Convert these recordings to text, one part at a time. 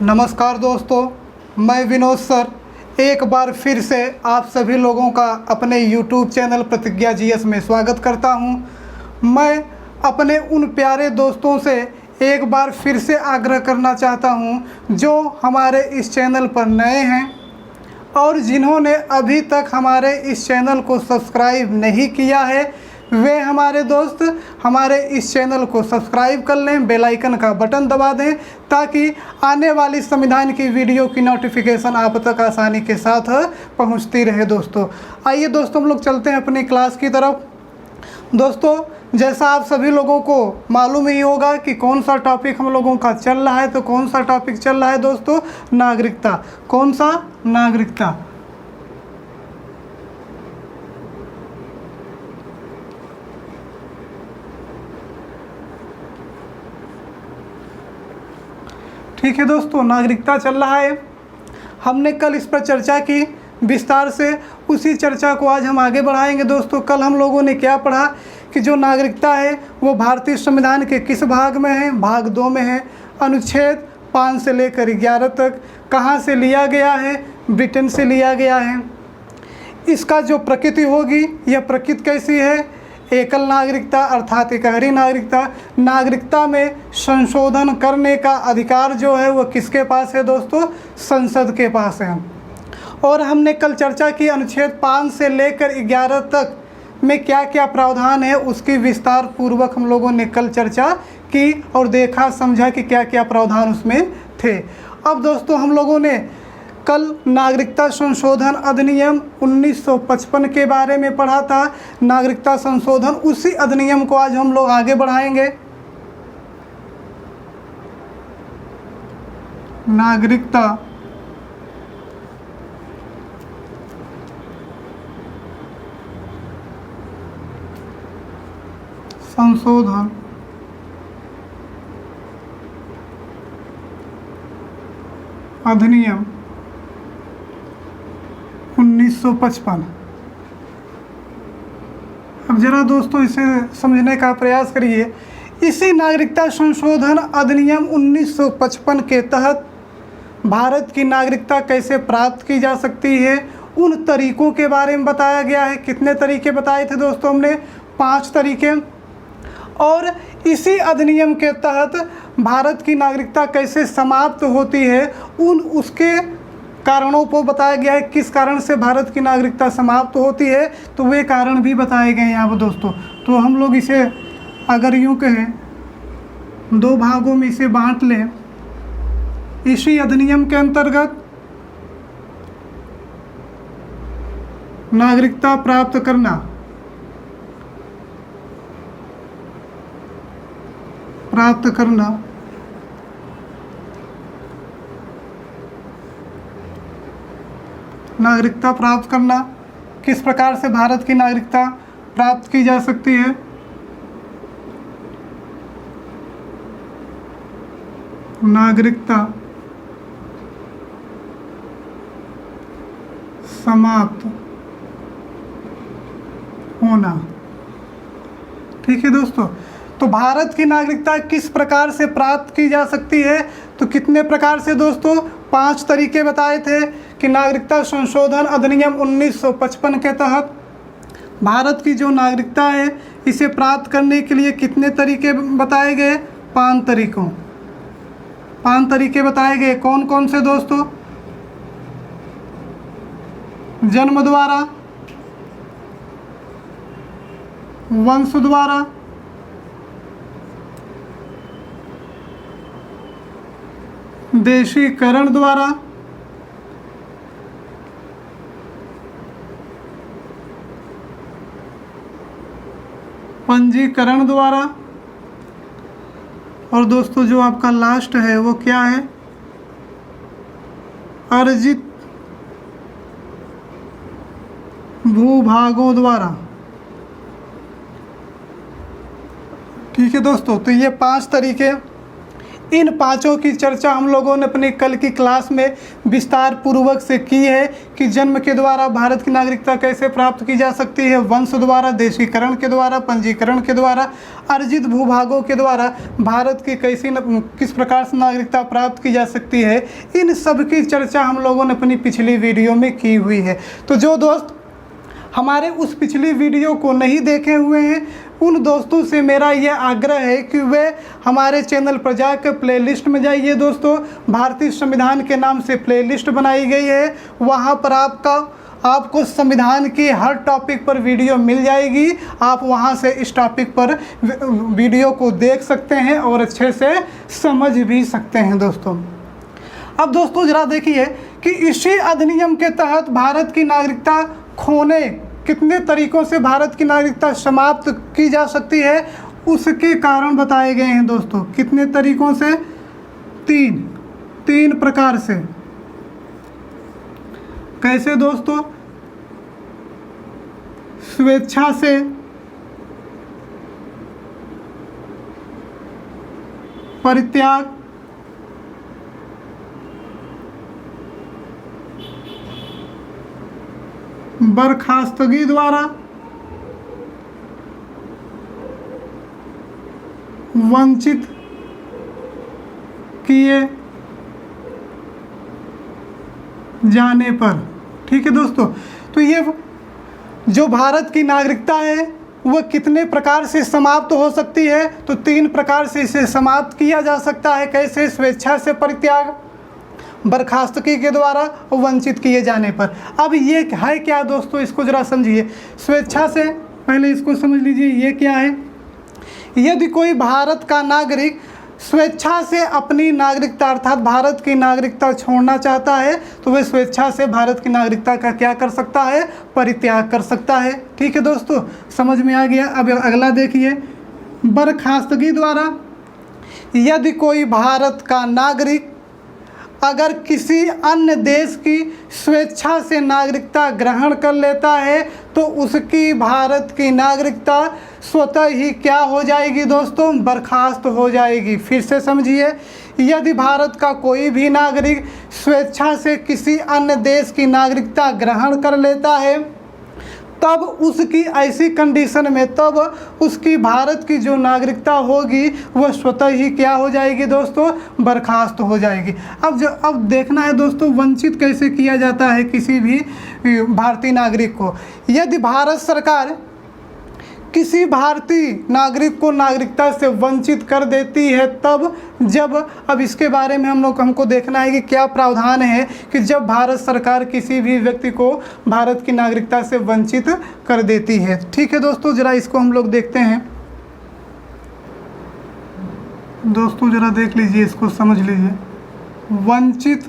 नमस्कार दोस्तों, मैं विनोद सर एक बार फिर से आप सभी लोगों का अपने YouTube चैनल प्रतिज्ञा जीएस में स्वागत करता हूं। मैं अपने उन प्यारे दोस्तों से एक बार फिर से आग्रह करना चाहता हूं जो हमारे इस चैनल पर नए हैं और जिन्होंने अभी तक हमारे इस चैनल को सब्सक्राइब नहीं किया है, वे हमारे दोस्त हमारे इस चैनल को सब्सक्राइब कर लें, बेल आइकन का बटन दबा दें ताकि आने वाली संविधान की वीडियो की नोटिफिकेशन आप तक आसानी के साथ पहुंचती रहे। दोस्तों आइए दोस्तों हम लोग चलते हैं अपनी क्लास की तरफ। दोस्तों जैसा आप सभी लोगों को मालूम ही होगा कि कौन सा टॉपिक हम लोगों का चल रहा है, तो कौन सा टॉपिक चल रहा है दोस्तों? नागरिकता। कौन सा? नागरिकता। ठीक है दोस्तों, नागरिकता चल रहा है। हमने कल इस पर चर्चा की विस्तार से, उसी चर्चा को आज हम आगे बढ़ाएंगे। दोस्तों कल हम लोगों ने क्या पढ़ा कि जो नागरिकता है वो भारतीय संविधान के किस भाग में है? भाग 2 में है। अनुच्छेद 5 से लेकर 11 तक कहाँ से लिया गया है? ब्रिटेन से लिया गया है। इसका जो प्रकृति होगी, यह प्रकृति कैसी है? एकल नागरिकता अर्थात एकहरी नागरिकता। नागरिकता में संशोधन करने का अधिकार जो है वो किसके पास है दोस्तों? संसद के पास है। और हमने कल चर्चा की अनुच्छेद 5 से लेकर 11 तक में क्या क्या प्रावधान है, उसकी विस्तार पूर्वक हम लोगों ने कल चर्चा की और देखा समझा कि क्या क्या प्रावधान उसमें थे। अब दोस्तों हम लोगों ने कल नागरिकता संशोधन अधिनियम 1955 के बारे में पढ़ा था। नागरिकता संशोधन, उसी अधिनियम को आज हम लोग आगे बढ़ाएंगे। नागरिकता संशोधन अधिनियम 1955। अब जरा दोस्तों इसे समझने का प्रयास करिए। इसी नागरिकता संशोधन अधिनियम 1955 के तहत भारत की नागरिकता कैसे प्राप्त की जा सकती है, उन तरीकों के बारे में बताया गया है। कितने तरीके बताए थे दोस्तों? हमने 5 तरीके। और इसी अधिनियम के तहत भारत की नागरिकता कैसे समाप्त होती है, उसके कारणों को बताया गया है। किस कारण से भारत की नागरिकता समाप्त होती है, तो वे कारण भी बताए गए हैं यहाँ पर दोस्तों। तो हम लोग इसे अगर यूँ कहें 2 भागों में इसे बांट लें। इसी अधिनियम के अंतर्गत नागरिकता प्राप्त करना, नागरिकता प्राप्त करना, किस प्रकार से भारत की नागरिकता प्राप्त की जा सकती है? नागरिकता समाप्त होना। ठीक है दोस्तों, तो भारत की नागरिकता किस प्रकार से प्राप्त की जा सकती है? तो कितने प्रकार से दोस्तों? 5 तरीके बताए थे कि नागरिकता संशोधन अधिनियम 1955 के तहत भारत की जो नागरिकता है इसे प्राप्त करने के लिए कितने तरीके बताए गए? 5 तरीके बताए गए। कौन कौन से दोस्तों? जन्म द्वारा, वंश द्वारा, देशीकरण द्वारा, पंजीकरण द्वारा, और दोस्तों जो आपका लास्ट है वो क्या है? अर्जित भूभागों द्वारा। ठीक है दोस्तों, तो ये 5 तरीके। इन पांचों की चर्चा हम लोगों ने अपनी कल की क्लास में विस्तार पूर्वक से की है कि जन्म के द्वारा भारत की नागरिकता कैसे प्राप्त की जा सकती है, वंश द्वारा, देशीकरण के द्वारा, पंजीकरण के द्वारा, अर्जित भूभागों के द्वारा भारत की किस प्रकार से नागरिकता प्राप्त की जा सकती है। इन सब की चर्चा हम लोगों ने अपनी पिछली वीडियो में की हुई है। तो जो दोस्त हमारे उस पिछली वीडियो को नहीं देखे हुए हैं, उन दोस्तों से मेरा यह आग्रह है कि वे हमारे चैनल पर जाकर प्लेलिस्ट में जाइए। दोस्तों, भारतीय संविधान के नाम से प्लेलिस्ट बनाई गई है, वहाँ पर आपको संविधान की हर टॉपिक पर वीडियो मिल जाएगी। आप वहाँ से इस टॉपिक पर वीडियो को देख सकते हैं और अच्छे से समझ भी सकते हैं। दोस्तों, अब दोस्तों ज़रा देखिए कि इसी अधिनियम के तहत भारत की नागरिकता खोने कितने तरीक़ों से भारत की नागरिकता समाप्त की जा सकती है, उसके कारण बताए गए हैं। दोस्तों, कितने तरीक़ों से? तीन प्रकार से। कैसे दोस्तों? स्वेच्छा से, परित्याग, बर्खास्तगी द्वारा, वंचित किए जाने पर। ठीक है दोस्तों, तो ये जो भारत की नागरिकता है वह कितने प्रकार से समाप्त हो सकती है? तो 3 प्रकार से इसे समाप्त किया जा सकता है। कैसे? स्वेच्छा से परित्याग, बर्खास्तगी के द्वारा, वंचित किए जाने पर। अब ये है क्या दोस्तों, इसको ज़रा समझिए। स्वेच्छा से पहले इसको समझ लीजिए, ये क्या है? यदि कोई भारत का नागरिक स्वेच्छा से अपनी नागरिकता अर्थात भारत की नागरिकता छोड़ना चाहता है तो वह स्वेच्छा से भारत की नागरिकता का क्या कर सकता है? परित्याग कर सकता है। ठीक है दोस्तों, समझ में आ गया। अब अगला देखिए, बर्खास्तगी द्वारा। यदि कोई भारत का नागरिक अगर किसी अन्य देश की स्वेच्छा से नागरिकता ग्रहण कर लेता है तो उसकी भारत की नागरिकता स्वतः ही क्या हो जाएगी दोस्तों? बर्खास्त हो जाएगी। फिर से समझिए, यदि भारत का कोई भी नागरिक स्वेच्छा से किसी अन्य देश की नागरिकता ग्रहण कर लेता है तब उसकी ऐसी कंडीशन में तब उसकी भारत की जो नागरिकता होगी वह स्वतः ही क्या हो जाएगी दोस्तों? बर्खास्त हो जाएगी। अब देखना है दोस्तों, वंचित कैसे किया जाता है किसी भी भारतीय नागरिक को। यदि भारत सरकार किसी भारतीय नागरिक को नागरिकता से वंचित कर देती है तब जब, अब इसके बारे में हमको देखना है कि क्या प्रावधान है कि जब भारत सरकार किसी भी व्यक्ति को भारत की नागरिकता से वंचित कर देती है। ठीक है दोस्तों, ज़रा इसको हम लोग देखते हैं। दोस्तों ज़रा देख लीजिए, इसको समझ लीजिए। वंचित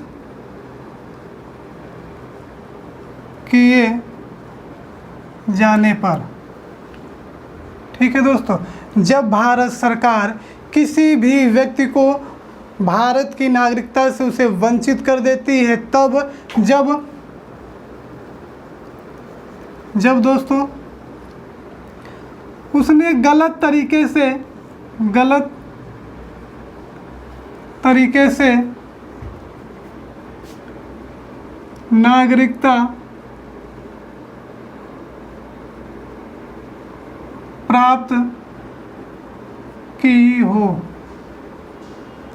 किए जाने पर। ठीक है दोस्तों, जब भारत सरकार किसी भी व्यक्ति को भारत की नागरिकता से उसे वंचित कर देती है तब जब दोस्तों उसने गलत तरीके से नागरिकता प्राप्त की हो।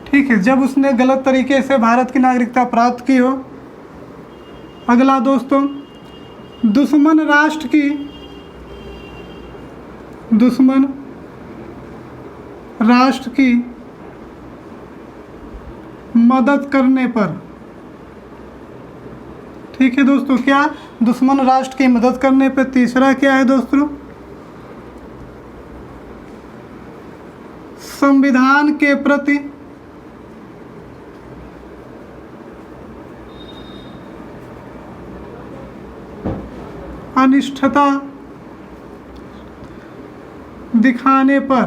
ठीक है, जब उसने गलत तरीके से भारत की नागरिकता प्राप्त की हो। अगला दोस्तों, दुश्मन राष्ट्र की मदद करने पर। ठीक है दोस्तों, क्या? दुश्मन राष्ट्र की मदद करने पर। तीसरा क्या है दोस्तों? संविधान के प्रति अनिष्ठता दिखाने पर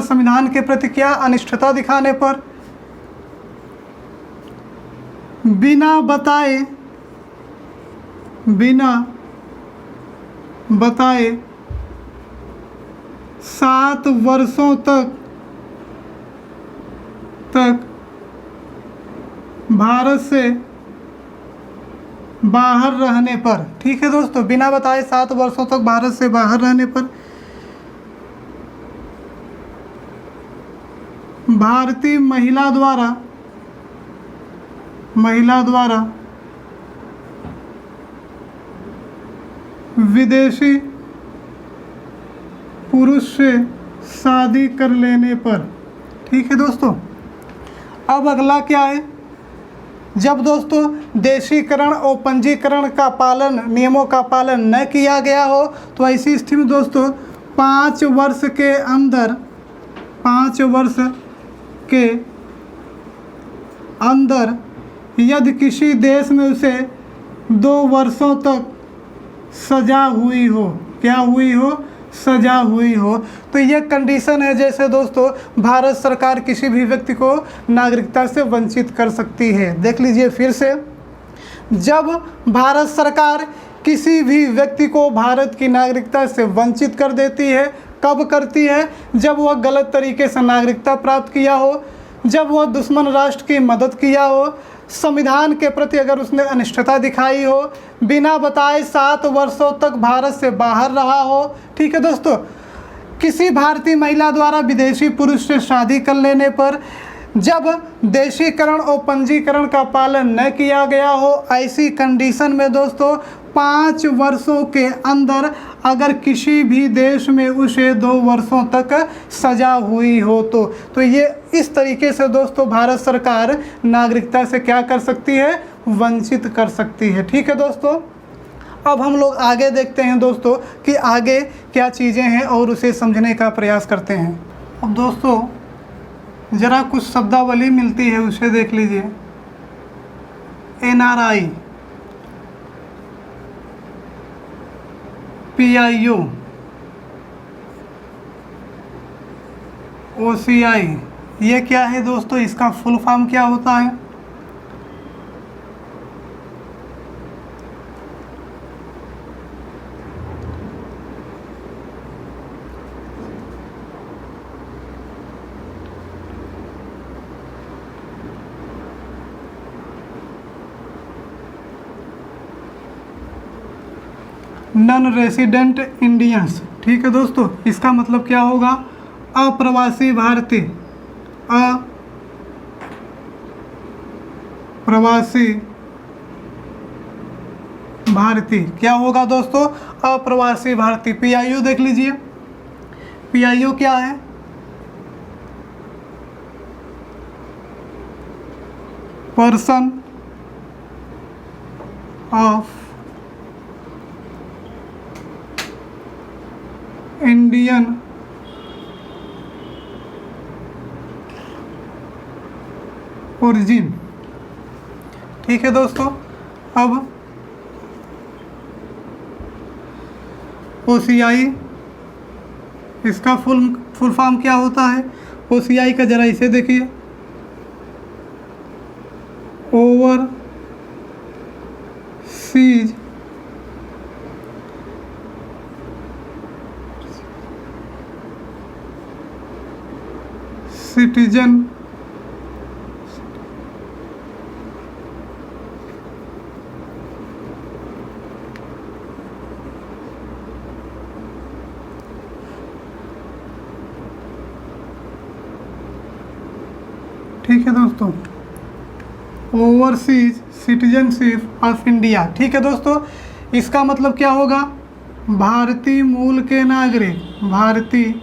संविधान के प्रति क्या? अनिष्ठता दिखाने पर। बिना बताए 7 वर्षों तक तक भारत से बाहर रहने पर, ठीक है दोस्तों, बिना बताए 7 वर्षों तक भारत से बाहर रहने पर भारतीय महिला द्वारा विदेशी पुरुष से शादी कर लेने पर, ठीक है दोस्तों। अब अगला क्या है, जब दोस्तों देशीकरण और पंजीकरण का पालन, नियमों का पालन न किया गया हो, तो ऐसी स्थिति में दोस्तों 5 वर्ष के अंदर यदि किसी देश में उसे 2 वर्षों तक सजा हुई हो, क्या हुई हो, सजा हुई हो, तो ये कंडीशन है जैसे दोस्तों भारत सरकार किसी भी व्यक्ति को नागरिकता से वंचित कर सकती है। देख लीजिए फिर से, जब भारत सरकार किसी भी व्यक्ति को भारत की नागरिकता से वंचित कर देती है, कब करती है, जब वह गलत तरीके से नागरिकता प्राप्त किया हो, जब वह दुश्मन राष्ट्र की मदद किया हो, संविधान के प्रति अगर उसने अनिष्टता दिखाई हो, बिना बताए 7 वर्षों तक भारत से बाहर रहा हो, ठीक है दोस्तों, किसी भारतीय महिला द्वारा विदेशी पुरुष से शादी कर लेने पर जब देशीकरण और पंजीकरण का पालन न किया गया हो, ऐसी कंडीशन में दोस्तों 5 वर्षों के अंदर अगर किसी भी देश में उसे 2 वर्षों तक सजा हुई हो तो ये इस तरीके से दोस्तों भारत सरकार नागरिकता से क्या कर सकती है, वंचित कर सकती है। ठीक है दोस्तों, अब हम लोग आगे देखते हैं दोस्तों कि आगे क्या चीज़ें हैं और उसे समझने का प्रयास करते हैं। अब दोस्तों ज़रा कुछ शब्दावली मिलती है, उसे देख लीजिए। NRI, PIO, OCI, ये क्या है दोस्तों, इसका फुल फॉर्म क्या होता है? Non resident Indians. ठीक है दोस्तों, इसका मतलब क्या होगा, अप्रवासी भारतीय। अप्रवासी भारतीय क्या होगा दोस्तों, अप्रवासी भारतीय। PIO देख लीजिए, PIO क्या है, पर्सन ऑफ इंडियन ओरिजिन। ठीक है दोस्तों, अब OCI, इसका फुल फॉर्म क्या होता है? OCI का जरा इसे देखिए, ओवरसीज सिटीजन ठीक है दोस्तों, ओवरसीज सिटीजनशिप ऑफ इंडिया। ठीक है दोस्तों, इसका मतलब क्या होगा, भारतीय मूल के नागरिक, भारतीय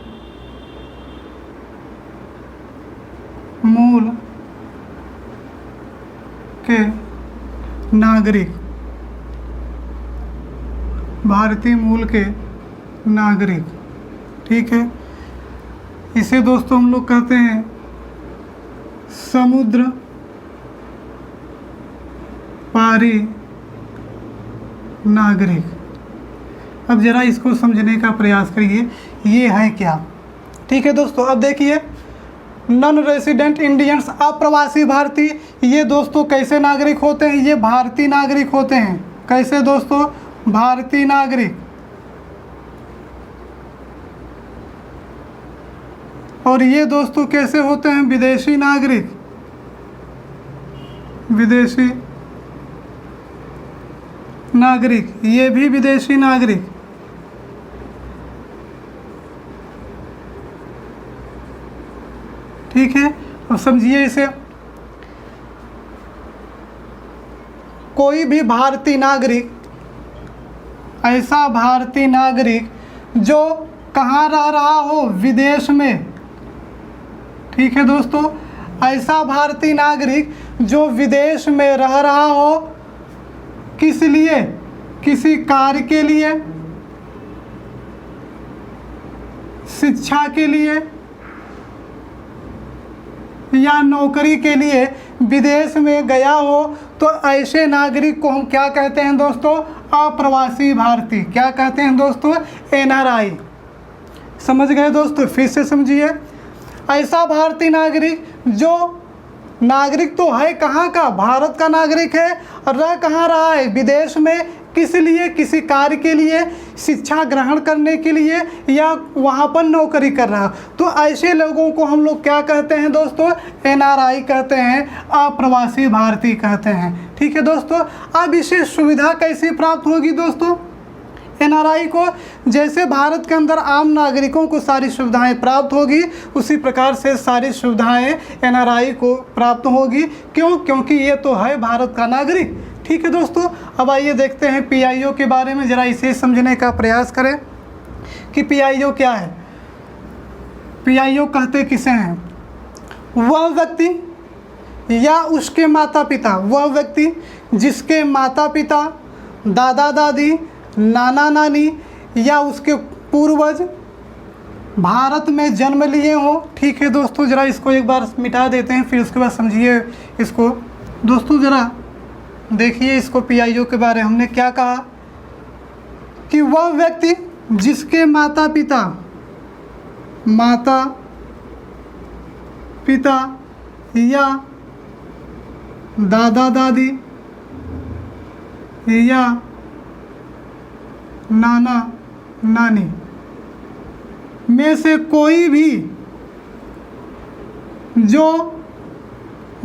मूल के नागरिक, भारतीय मूल के नागरिक। ठीक है, इसे दोस्तों हम लोग कहते हैं समुद्र पारी नागरिक। अब जरा इसको समझने का प्रयास करिए, ये है क्या। ठीक है दोस्तों, अब देखिए, नॉन रेसिडेंट इंडियंस, अप्रवासी भारतीय, ये दोस्तों कैसे नागरिक होते हैं, ये भारतीय नागरिक होते हैं। कैसे दोस्तों, भारतीय नागरिक। और ये दोस्तों कैसे होते हैं, विदेशी नागरिक। विदेशी नागरिक, ये भी विदेशी नागरिक। ठीक है, अब समझिए इसे। कोई भी भारतीय नागरिक, ऐसा भारतीय नागरिक जो कहाँ रह रहा हो, विदेश में। ठीक है दोस्तों, ऐसा भारतीय नागरिक जो विदेश में रह रहा हो, किस लिए? किसी कार्य के लिए, शिक्षा के लिए या नौकरी के लिए विदेश में गया हो, तो ऐसे नागरिक को हम क्या कहते हैं दोस्तों? अप्रवासी भारतीय। क्या कहते हैं दोस्तों? NRI। समझ गए दोस्तों? फिर से समझिए। ऐसा भारतीय नागरिक जो नागरिक तो है कहाँ का? भारत का नागरिक है, रह कहाँ रहा है? विदेश में। किस लिए? किसी कार्य के लिए, शिक्षा ग्रहण करने के लिए, या वहाँ पर नौकरी कर रहा। तो ऐसे लोगों को हम लोग क्या कहते हैं दोस्तों? NRI कहते हैं, अप्रवासी भारतीय कहते हैं। ठीक है दोस्तों, अब इसे सुविधा कैसे प्राप्त होगी दोस्तों? NRI को जैसे भारत के अंदर आम नागरिकों को सारी सुविधाएं प्राप्त होगी, उसी प्रकार से सारी सुविधाएं NRI को प्राप्त होगी। क्यों? क्योंकि ये तो है भारत का नागरिक। ठीक है दोस्तों, अब आइए देखते हैं PIO के बारे में, ज़रा इसे समझने का प्रयास करें कि PIO क्या है। PIO कहते किसे हैं? वह व्यक्ति या उसके माता पिता, वह व्यक्ति जिसके माता पिता, दादा दादी, नाना नानी या उसके पूर्वज भारत में जन्म लिए हों। ठीक है दोस्तों, ज़रा इसको एक बार मिटा देते हैं, फिर उसके बाद समझिए इसको। दोस्तों ज़रा देखिए इसको, PIO के बारे में हमने क्या कहा कि वह व्यक्ति जिसके माता पिता या दादा दादी या नाना नानी में से कोई भी जो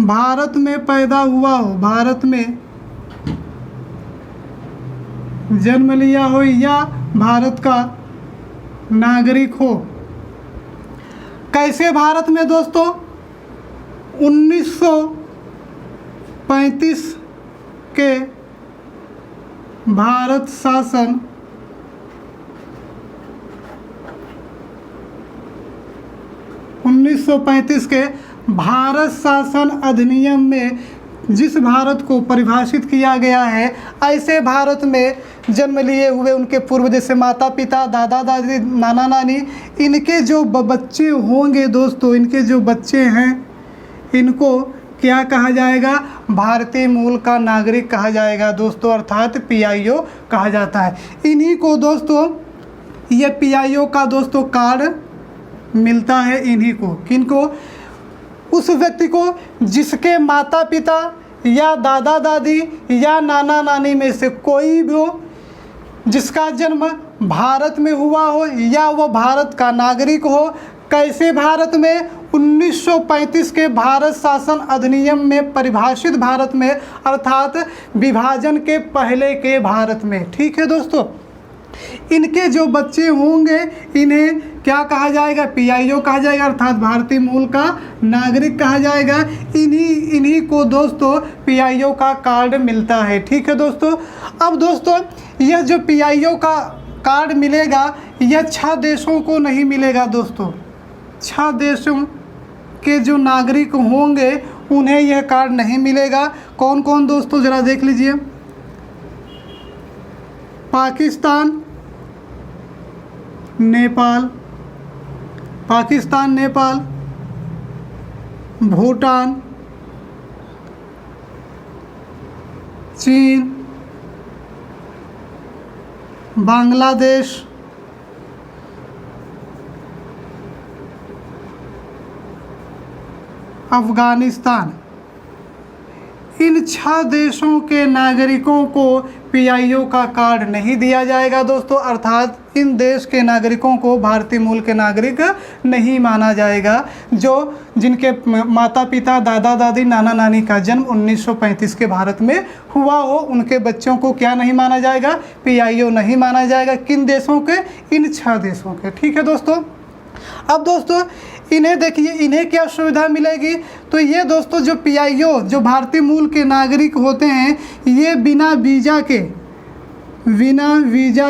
भारत में पैदा हुआ हो, भारत में जन्म लिया हो या भारत का नागरिक हो। कैसे भारत में दोस्तों? 1935 के भारत शासन 1935 के भारत शासन अधिनियम में जिस भारत को परिभाषित किया गया है, ऐसे भारत में जन्म लिए हुए उनके पूर्व जैसे माता पिता, दादा दादी, नाना नानी, इनके जो बच्चे होंगे दोस्तों, इनके जो बच्चे हैं, इनको क्या कहा जाएगा? भारतीय मूल का नागरिक कहा जाएगा दोस्तों, अर्थात PIO कहा जाता है। इन्हीं को दोस्तों ये PIO का दोस्तों कार्ड मिलता है, इन्हीं को। किनको? उस व्यक्ति को जिसके माता पिता या दादा दादी या नाना नानी में से कोई भी हो, जिसका जन्म भारत में हुआ हो या वो भारत का नागरिक हो। कैसे भारत में? 1935 के भारत शासन अधिनियम में परिभाषित भारत में, अर्थात विभाजन के पहले के भारत में। ठीक है दोस्तों, इनके जो बच्चे होंगे इन्हें क्या कहा जाएगा? PIO कहा जाएगा, अर्थात भारतीय मूल का नागरिक कहा जाएगा। इन्हीं को दोस्तों PIO का कार्ड मिलता है। ठीक है दोस्तों, अब दोस्तों यह जो PIO का कार्ड मिलेगा, यह 6 देशों को नहीं मिलेगा दोस्तों। 6 देशों के जो नागरिक होंगे उन्हें यह कार्ड नहीं मिलेगा। कौन कौन दोस्तों, ज़रा देख लीजिए। पाकिस्तान, नेपाल, भूटान, चीन, बांग्लादेश, अफ़गानिस्तान, इन 6 देशों के नागरिकों को पीआईओ का कार्ड नहीं दिया जाएगा दोस्तों, अर्थात इन देश के नागरिकों को भारतीय मूल के नागरिक नहीं माना जाएगा। जिनके माता पिता, दादा दादी, नाना नानी का जन्म 1935 के भारत में हुआ हो, उनके बच्चों को क्या नहीं माना जाएगा? पीआईओ नहीं माना जाएगा। किन देशों के? इन 6 देशों के। ठीक है दोस्तों। अब दोस्तों इन्हें देखिए, इन्हें क्या सुविधा मिलेगी? तो ये दोस्तों जो पीआईओ, जो भारतीय मूल के नागरिक होते हैं, ये बिना वीज़ा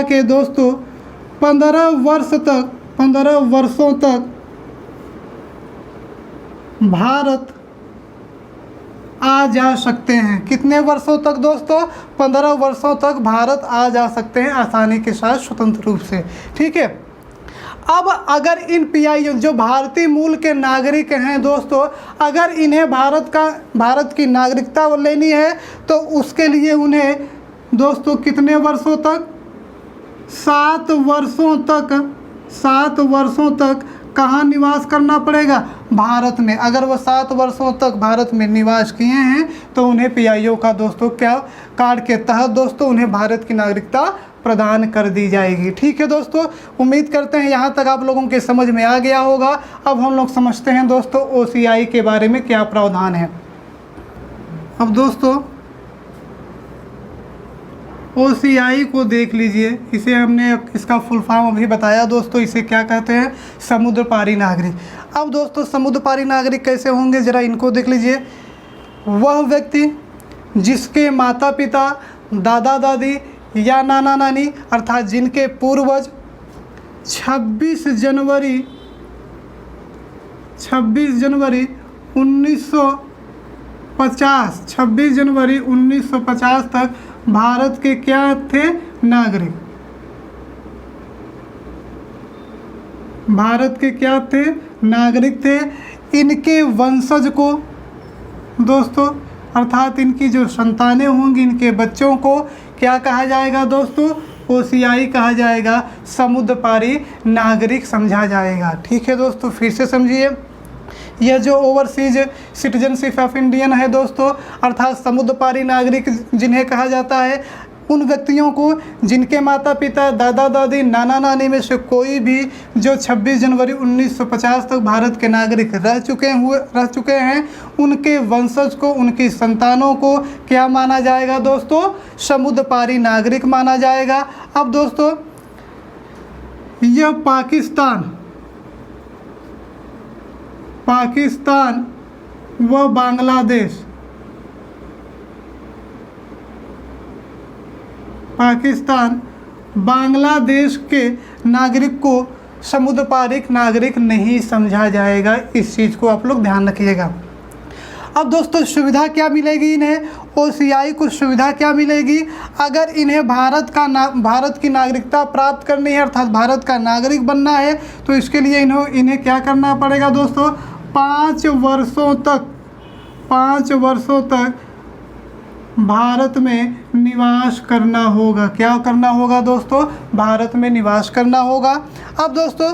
के दोस्तों 15 वर्षों तक भारत आ जा सकते हैं। कितने वर्षों तक दोस्तों? 15 वर्षों तक भारत आ जा सकते हैं आसानी के साथ, स्वतंत्र रूप से। ठीक है। अब अगर इन पीआईओ जो भारतीय मूल के नागरिक हैं दोस्तों, अगर इन्हें भारत की नागरिकता लेनी है तो उसके लिए उन्हें दोस्तों कितने वर्षों तक? 7 वर्षों तक कहाँ निवास करना पड़ेगा? भारत में। अगर वो 7 वर्षों तक भारत में निवास किए हैं तो उन्हें पीआईओ का दोस्तों क्या कार्ड के तहत दोस्तों उन्हें भारत की नागरिकता प्रदान कर दी जाएगी। ठीक है दोस्तों, उम्मीद करते हैं यहाँ तक आप लोगों के समझ में आ गया होगा। अब हम लोग समझते हैं दोस्तों ओसीआई के बारे में क्या प्रावधान है। अब दोस्तों ओसीआई को देख लीजिए, इसे हमने इसका फुल फॉर्म अभी बताया दोस्तों, इसे क्या कहते हैं? समुद्र पारी नागरिक। अब दोस्तों समुद्र पारी नागरिक कैसे होंगे, ज़रा इनको देख लीजिए। वह व्यक्ति जिसके माता पिता, दादा दादी या नाना नानी, अर्थात जिनके पूर्वज 26 जनवरी 1950 तक भारत के क्या थे? नागरिक। भारत के क्या थे? नागरिक थे। इनके वंशज को दोस्तों, अर्थात इनकी जो संतानें होंगी, इनके बच्चों को क्या कहा जाएगा दोस्तों? ओसीआई कहा जाएगा, समुद्र पारी नागरिक समझा जाएगा। ठीक है दोस्तों, फिर से समझिए। यह जो ओवरसीज सिटीजनशिप ऑफ इंडियन है दोस्तों, अर्थात समुद्र पारी नागरिक जिन्हें कहा जाता है, उन व्यक्तियों को जिनके माता पिता, दादा दादी, नाना नानी में से कोई भी जो 26 जनवरी 1950 तक भारत के नागरिक रह चुके हैं, उनके वंशज को, उनकी संतानों को क्या माना जाएगा दोस्तों? समुद्र पारी नागरिक माना जाएगा। अब दोस्तों यह पाकिस्तान व बांग्लादेश के नागरिक को समुद्र पारी नागरिक नहीं समझा जाएगा। इस चीज़ को आप लोग ध्यान रखिएगा। अब दोस्तों सुविधा क्या मिलेगी इन्हें? ओसीआई को सुविधा क्या मिलेगी? अगर इन्हें भारत की नागरिकता प्राप्त करनी है, अर्थात भारत का नागरिक बनना है, तो इसके लिए इन्हें क्या करना पड़ेगा दोस्तों? 5 वर्षों तक भारत में निवास करना होगा। क्या करना होगा दोस्तों? भारत में निवास करना होगा। अब दोस्तों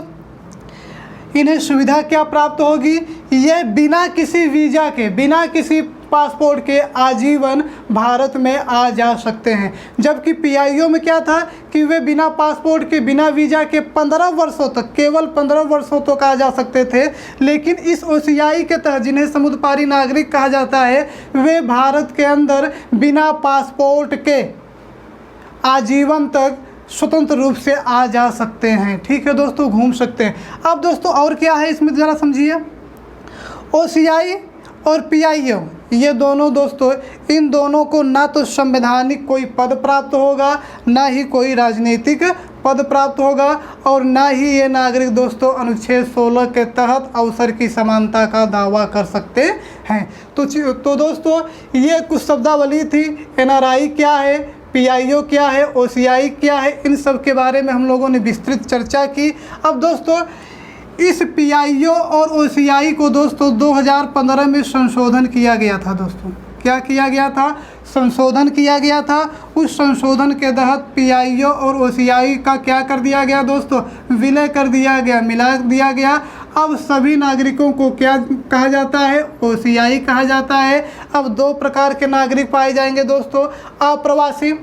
इन्हें सुविधा क्या प्राप्त होगी? ये बिना किसी वीज़ा के, बिना किसी पासपोर्ट के आजीवन भारत में आ जा सकते हैं। जबकि पीआईओ में क्या था कि वे बिना पासपोर्ट के, बिना वीज़ा के 15 वर्षों तक, केवल 15 वर्षों तक आ जा सकते थे। लेकिन इस ओसीआई के तहत, जिन्हें समुद्र पारी नागरिक कहा जाता है, वे भारत के अंदर बिना पासपोर्ट के आजीवन तक स्वतंत्र रूप से आ जा सकते हैं। ठीक है दोस्तों, घूम सकते हैं। अब दोस्तों और क्या है इसमें ज़रा समझिए। ओसीआई और पीआईओ, ये दोनों दोस्तों, इन दोनों को ना तो संवैधानिक कोई पद प्राप्त होगा, ना ही कोई राजनीतिक पद प्राप्त होगा, और ना ही ये नागरिक दोस्तों अनुच्छेद 16 के तहत अवसर की समानता का दावा कर सकते हैं। तो दोस्तों ये कुछ शब्दावली थी। एनआरआई क्या है, पीआईओ क्या है, ओसीआई क्या है, इन सब के बारे में हम लोगों ने विस्तृत चर्चा की। अब दोस्तों इस पीआईओ और ओसीआई को दोस्तों 2015 में संशोधन किया गया था दोस्तों। क्या किया गया था? संशोधन किया गया था। उस संशोधन के तहत पीआईओ और ओसीआई का क्या कर दिया गया दोस्तों? विलय कर दिया गया, मिला दिया गया। अब सभी नागरिकों को क्या कहा जाता है? ओसीआई कहा जाता है। अब दो प्रकार के नागरिक पाए जाएंगे दोस्तों, अप्रवासी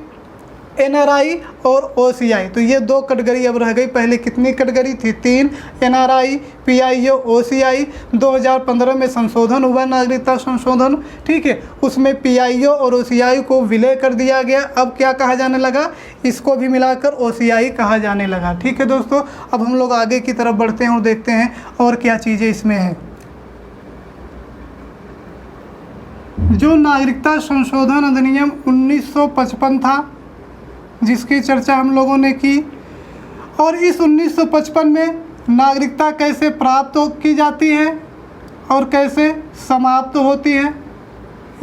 एनआरआई और ओसीआई। तो ये दो कैटेगरी अब रह गई। पहले कितनी कैटेगरी थी? 3, एनआरआई, पीआईओ, ओसीआई। 2015 में संशोधन हुआ, नागरिकता संशोधन, ठीक है, उसमें पीआईओ और ओसीआई को विलय कर दिया गया। अब क्या कहा जाने लगा? इसको भी मिलाकर ओसीआई कहा जाने लगा। ठीक है दोस्तों, अब हम लोग आगे की तरफ बढ़ते हैं और देखते हैं और क्या चीज़ें इसमें हैं। जो नागरिकता संशोधन अधिनियम 1955 था, जिसकी चर्चा हम लोगों ने की, और इस 1955 में नागरिकता कैसे प्राप्त की जाती है और कैसे समाप्त होती है,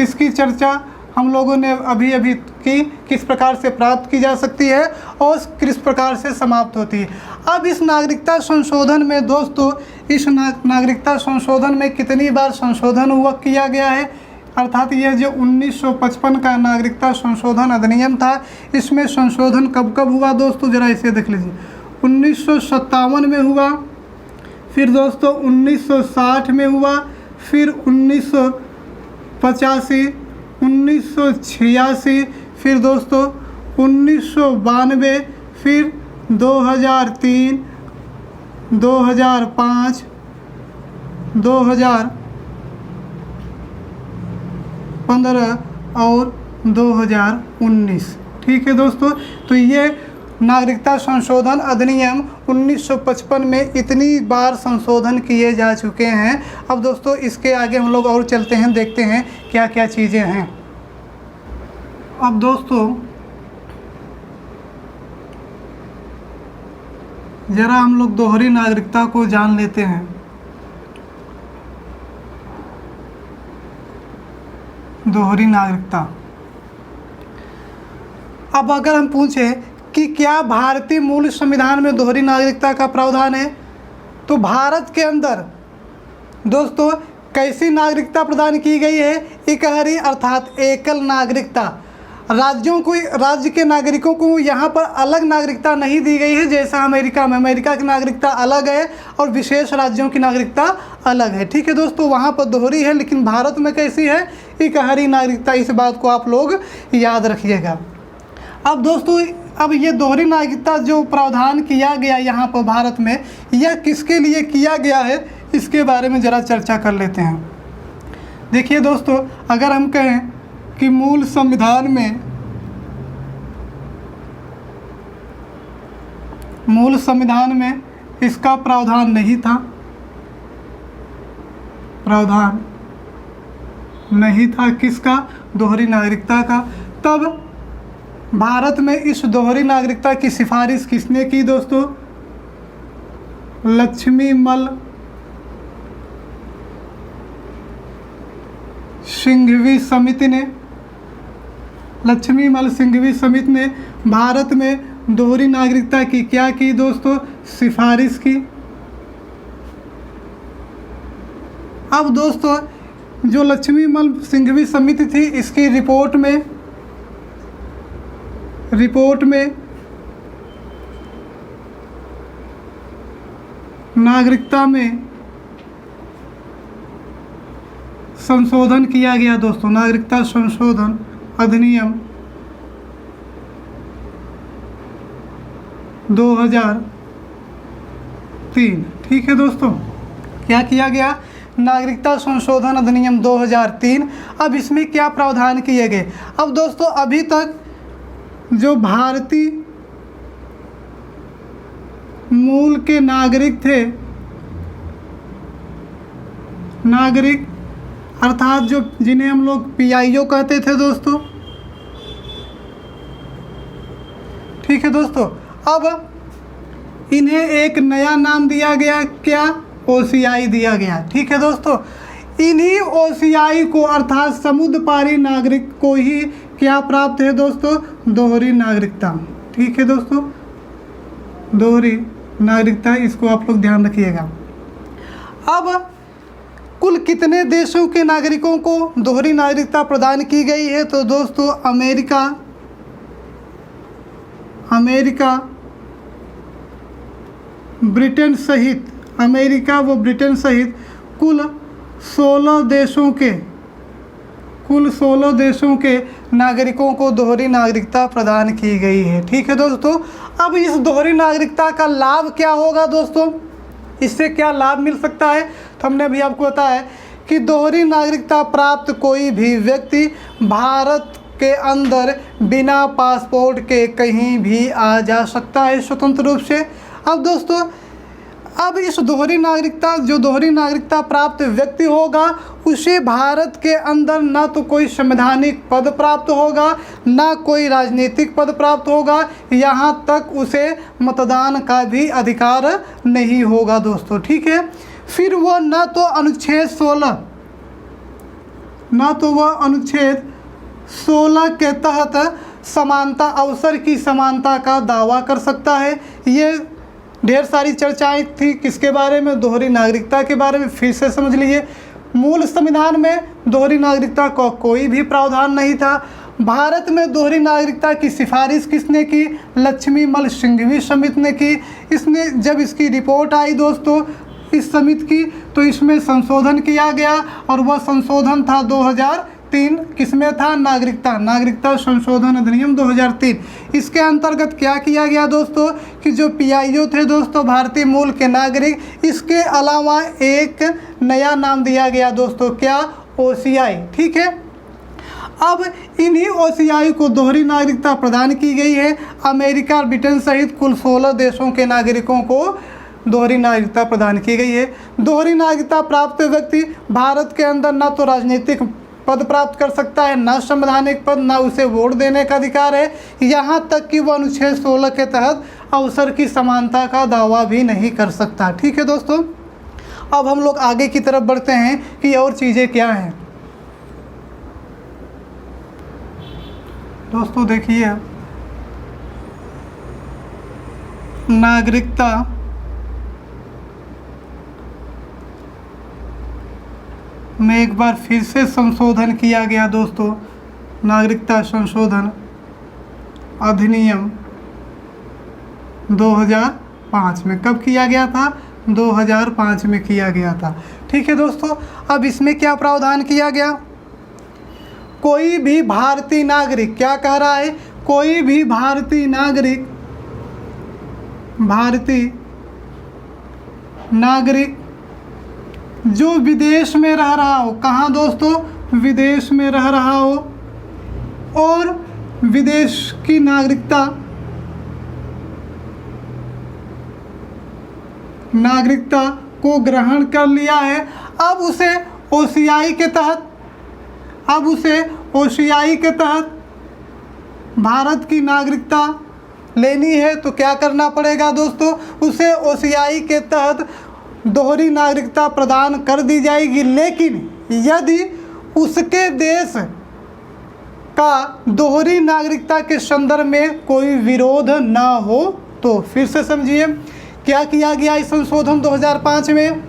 इसकी चर्चा हम लोगों ने अभी अभी की। किस प्रकार से प्राप्त की जा सकती है और किस प्रकार से समाप्त होती है। अब इस नागरिकता संशोधन में दोस्तों, इस नागरिकता संशोधन में कितनी बार संशोधन हुआ किया गया है? अर्थात यह जो 1955 का नागरिकता संशोधन अधिनियम था, इसमें संशोधन कब कब हुआ दोस्तों? ज़रा इसे देख लीजिए। 1957 में हुआ, फिर दोस्तों 1960 में हुआ, फिर 1985, 1986, फिर दोस्तों 1992, फिर 2003, 2005, 2015 और 2019। ठीक है दोस्तों, तो ये नागरिकता संशोधन अधिनियम 1955 में इतनी बार संशोधन किए जा चुके हैं। अब दोस्तों इसके आगे हम लोग और चलते हैं, देखते हैं क्या क्या चीज़ें हैं। अब दोस्तों ज़रा हम लोग दोहरी नागरिकता को जान लेते हैं। दोहरी नागरिकता, अब अगर हम पूछें कि क्या भारतीय मूल संविधान में दोहरी नागरिकता का प्रावधान है, तो भारत के अंदर दोस्तों कैसी नागरिकता प्रदान की गई है? इकहरी अर्थात एकल नागरिकता। राज्यों को, राज्य के नागरिकों को यहाँ पर अलग नागरिकता नहीं दी गई है, जैसा अमेरिका में। अमेरिका की नागरिकता अलग है और विशेष राज्यों की नागरिकता अलग है। ठीक है दोस्तों, वहाँ पर दोहरी है, लेकिन भारत में कैसी है? इकहरी नागरिकता। इस बात को आप लोग याद रखिएगा। अब दोस्तों, अब ये दोहरी नागरिकता जो प्रावधान किया गया यहाँ पर भारत में, यह किसके लिए किया गया है, इसके बारे में ज़रा चर्चा कर लेते हैं। देखिए दोस्तों, अगर हम कहें कि मूल संविधान में इसका प्रावधान नहीं था, प्रावधान नहीं था किसका? दोहरी नागरिकता का। तब भारत में इस दोहरी नागरिकता की सिफारिश किसने की दोस्तों? लक्ष्मीमल सिंघवी समिति ने। लक्ष्मीमल सिंघवी समिति ने भारत में दोहरी नागरिकता की क्या की दोस्तों? सिफारिश की। अब दोस्तों जो लक्ष्मीमल सिंघवी समिति थी, इसकी रिपोर्ट में नागरिकता में संशोधन किया गया दोस्तों। नागरिकता संशोधन अधिनियम 2003। ठीक है दोस्तों, क्या किया गया? नागरिकता संशोधन अधिनियम 2003। अब इसमें क्या प्रावधान किए गए? अब दोस्तों अभी तक जो भारतीय मूल के नागरिक थे, नागरिक अर्थात जो जिन्हें हम लोग पीआईओ कहते थे दोस्तों। ठीक है दोस्तों, अब इन्हें एक नया नाम दिया गया, क्या? ओसीआई दिया गया। ठीक है दोस्तों, इन्हीं ओसीआई को अर्थात समुद्र पारी नागरिक को ही क्या प्राप्त है दोस्तों? दोहरी नागरिकता। ठीक है दोस्तों, दोहरी नागरिकता, इसको आप लोग ध्यान रखिएगा। अब कुल कितने देशों के नागरिकों को दोहरी नागरिकता प्रदान की गई है? तो दोस्तों अमेरिका, ब्रिटेन सहित अमेरिका व ब्रिटेन सहित कुल 16 देशों के नागरिकों को दोहरी नागरिकता प्रदान की गई है। ठीक है दोस्तों, अब इस दोहरी नागरिकता का लाभ क्या होगा दोस्तों, इससे क्या लाभ मिल सकता है, तो हमने अभी आपको बताया कि दोहरी नागरिकता प्राप्त कोई भी व्यक्ति भारत के अंदर बिना पासपोर्ट के कहीं भी आ जा सकता है स्वतंत्र रूप से। अब दोस्तों, अब इस दोहरी नागरिकता प्राप्त व्यक्ति होगा उसे भारत के अंदर ना तो कोई संवैधानिक पद प्राप्त होगा, ना कोई राजनीतिक पद प्राप्त होगा, यहाँ तक उसे मतदान का भी अधिकार नहीं होगा दोस्तों। ठीक है, फिर वह ना तो अनुच्छेद 16 के तहत समानता, अवसर की समानता का दावा कर सकता है। ये ढेर सारी चर्चाएं थी किसके बारे में, दोहरी नागरिकता के बारे में। फिर से समझ लीजिए, मूल संविधान में दोहरी नागरिकता का कोई भी प्रावधान नहीं था। भारत में दोहरी नागरिकता की सिफारिश किसने की, लक्ष्मीमल सिंघवी समिति ने की। इसने जब इसकी रिपोर्ट आई दोस्तों इस समिति की, तो इसमें संशोधन किया गया और वह संशोधन था 2003। किसमें था, नागरिकता संशोधन अधिनियम 2003। इसके अंतर्गत क्या किया गया दोस्तों कि जो पीआईओ थे दोस्तों, भारतीय मूल के नागरिक, इसके अलावा एक नया नाम दिया गया दोस्तों, क्या, ओसीआई। ठीक है, अब इन्हीं ओसीआई को दोहरी नागरिकता प्रदान की गई है। अमेरिका और ब्रिटेन सहित कुल 16 देशों के नागरिकों को दोहरी नागरिकता प्रदान की गई है। दोहरी नागरिकता प्राप्त व्यक्ति भारत के अंदर ना तो राजनीतिक पद प्राप्त कर सकता है, ना संवैधानिक पद, ना उसे वोट देने का अधिकार है, यहाँ तक कि वह अनुच्छेद 16 के तहत अवसर की समानता का दावा भी नहीं कर सकता। ठीक है दोस्तों, अब हम लोग आगे की तरफ बढ़ते हैं कि और चीज़ें क्या हैं। दोस्तों देखिए, नागरिकता में एक बार फिर से संशोधन किया गया दोस्तों, नागरिकता संशोधन अधिनियम 2005 में। कब किया गया था, 2005 में किया गया था। ठीक है दोस्तों, अब इसमें क्या प्रावधान किया गया, कोई भी भारतीय नागरिक, क्या कह रहा है, कोई भी भारतीय नागरिक जो विदेश में रह रहा हो, कहाँ दोस्तों, विदेश में रह रहा हो और विदेश की नागरिकता को ग्रहण कर लिया है, अब उसे ओसीआई के तहत भारत की नागरिकता लेनी है, तो क्या करना पड़ेगा दोस्तों, उसे ओसीआई के तहत दोहरी नागरिकता प्रदान कर दी जाएगी। लेकिन यदि उसके देश का दोहरी नागरिकता के संदर्भ में कोई विरोध ना हो तो। फिर से समझिए, क्या किया गया इस संशोधन 2005 में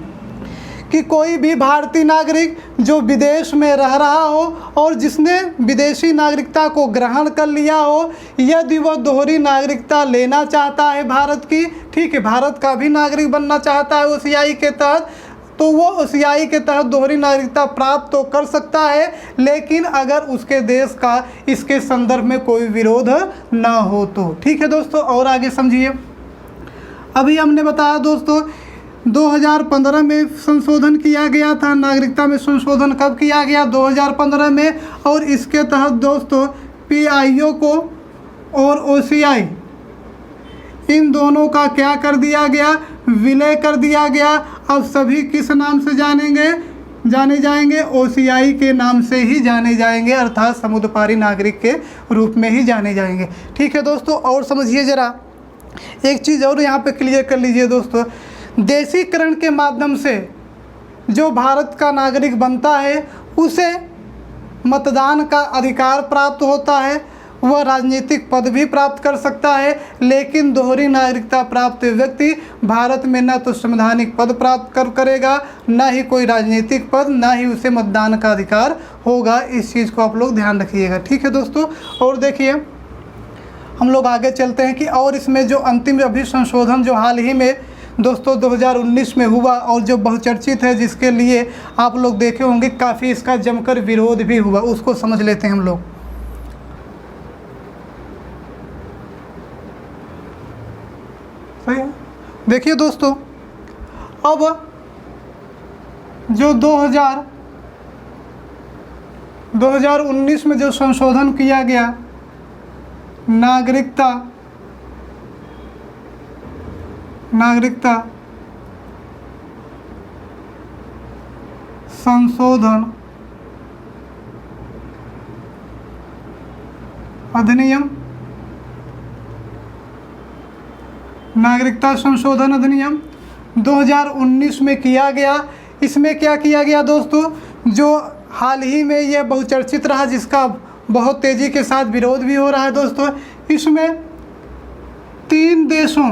कि कोई भी भारतीय नागरिक जो विदेश में रह रहा हो और जिसने विदेशी नागरिकता को ग्रहण कर लिया हो, यदि वह दोहरी नागरिकता लेना चाहता है भारत की, ठीक है, भारत का भी नागरिक बनना चाहता है ओसीआई के तहत, तो वो ओसीआई के तहत दोहरी नागरिकता प्राप्त तो कर सकता है, लेकिन अगर उसके देश का इसके संदर्भ में कोई विरोध ना हो तो। ठीक है दोस्तों, और आगे समझिए, अभी हमने बताया दोस्तों 2015 में संशोधन किया गया था। नागरिकता में संशोधन कब किया गया, 2015 में, और इसके तहत दोस्तों पीआईओ को और ओसीआई इन दोनों का क्या कर दिया गया, विलय कर दिया गया। अब सभी किस नाम से जाने जाएंगे, ओसीआई के नाम से ही जाने जाएंगे, अर्थात समुद्रपारी नागरिक के रूप में ही जाने जाएंगे। ठीक है दोस्तों, और समझिए ज़रा एक चीज़ और यहाँ पे क्लियर कर लीजिए दोस्तों, देशीकरण के माध्यम से जो भारत का नागरिक बनता है उसे मतदान का अधिकार प्राप्त होता है, वह राजनीतिक पद भी प्राप्त कर सकता है, लेकिन दोहरी नागरिकता प्राप्त व्यक्ति भारत में न तो संवैधानिक पद प्राप्त करेगा, न ही कोई राजनीतिक पद, न ही उसे मतदान का अधिकार होगा। इस चीज़ को आप लोग ध्यान रखिएगा। ठीक है दोस्तों, और देखिए हम लोग आगे चलते हैं कि और इसमें जो अंतिम अभी संशोधन जो हाल ही में दोस्तों 2019 में हुआ और जो बहुचर्चित है, जिसके लिए आप लोग देखे होंगे काफ़ी इसका जमकर विरोध भी हुआ, उसको समझ लेते हैं हम लोग। सही है। देखिए दोस्तों, अब जो 2019 में जो संशोधन किया गया नागरिकता संशोधन अधिनियम, नागरिकता संशोधन अधिनियम 2019 में किया गया। इसमें क्या किया गया दोस्तों, जो हाल ही में यह बहुचर्चित रहा, जिसका बहुत तेज़ी के साथ विरोध भी हो रहा है दोस्तों, इसमें 3 देशों,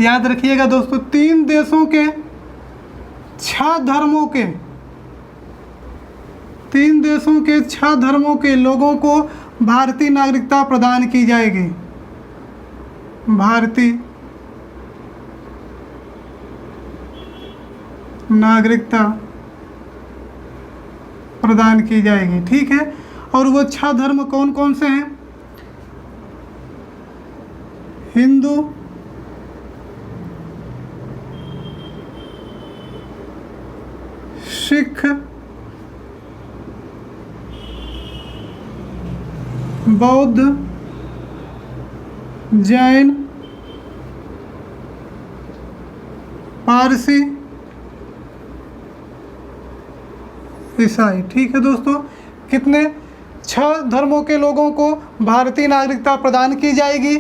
याद रखिएगा दोस्तों, 3 देशों के 6 धर्मों के 3 देशों के 6 धर्मों के लोगों को भारतीय नागरिकता प्रदान की जाएगी। भारतीय नागरिकता प्रदान की जाएगी, ठीक है। और वो 6 धर्म कौन कौन से हैं? हिंदू, सिख, बौद्ध, जैन, पारसी, ईसाई, ठीक है दोस्तों। कितने? 6 धर्मों के लोगों को भारतीय नागरिकता प्रदान की जाएगी।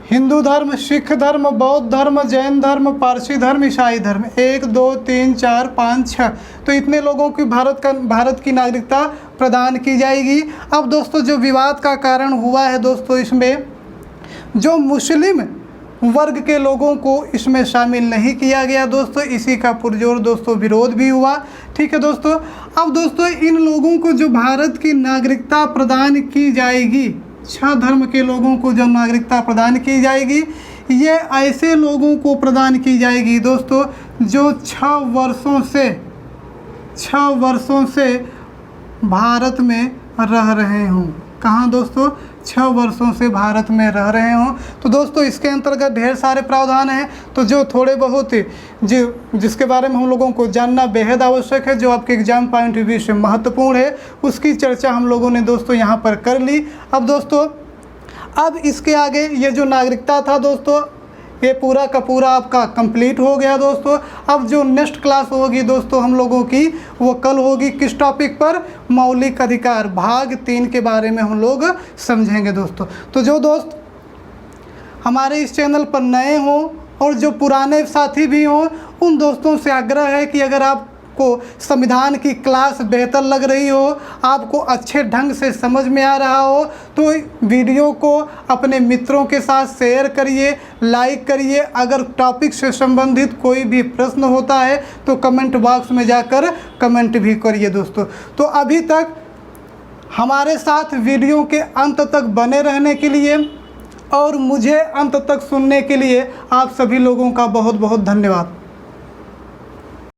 हिंदू धर्म, सिख धर्म, बौद्ध धर्म, जैन धर्म, पारसी धर्म, ईसाई धर्म, 1 2 3 4 5 6, तो इतने लोगों की भारत की नागरिकता प्रदान की जाएगी। अब दोस्तों जो विवाद का कारण हुआ है दोस्तों, इसमें जो मुस्लिम वर्ग के लोगों को इसमें शामिल नहीं किया गया दोस्तों, इसी का पुरजोर दोस्तों विरोध भी हुआ, ठीक है दोस्तों। अब दोस्तों इन लोगों को जो भारत की नागरिकता प्रदान की जाएगी, 6 धर्म के लोगों को जो नागरिकता प्रदान की जाएगी, ये ऐसे लोगों को प्रदान की जाएगी दोस्तों जो 6 वर्षों से भारत में रह रहे हों। कहाँ दोस्तों? 6 वर्षों से भारत में रह रहे हों। तो दोस्तों इसके अंतर्गत ढेर सारे प्रावधान हैं, तो जो थोड़े बहुत जिसके बारे में हम लोगों को जानना बेहद आवश्यक है, जो आपके एग्जाम पॉइंट ऑफ व्यू से महत्वपूर्ण है, उसकी चर्चा हम लोगों ने दोस्तों यहाँ पर कर ली। अब दोस्तों अब इसके आगे ये जो नागरिकता था दोस्तों, ये पूरा का पूरा आपका कंप्लीट हो गया दोस्तों। अब जो नेक्स्ट क्लास होगी दोस्तों हम लोगों की, वो कल होगी। किस टॉपिक पर? मौलिक अधिकार भाग 3 के बारे में हम लोग समझेंगे दोस्तों। तो जो दोस्त हमारे इस चैनल पर नए हों और जो पुराने साथी भी हों, उन दोस्तों से आग्रह है कि अगर आपको संविधान की क्लास बेहतर लग रही हो, आपको अच्छे ढंग से समझ में आ रहा हो, तो वीडियो को अपने मित्रों के साथ शेयर करिए, लाइक करिए। अगर टॉपिक से संबंधित कोई भी प्रश्न होता है तो कमेंट बॉक्स में जाकर कमेंट भी करिए दोस्तों। तो अभी तक हमारे साथ वीडियो के अंत तक बने रहने के लिए और मुझे अंत तक सुनने के लिए आप सभी लोगों का बहुत बहुत धन्यवाद।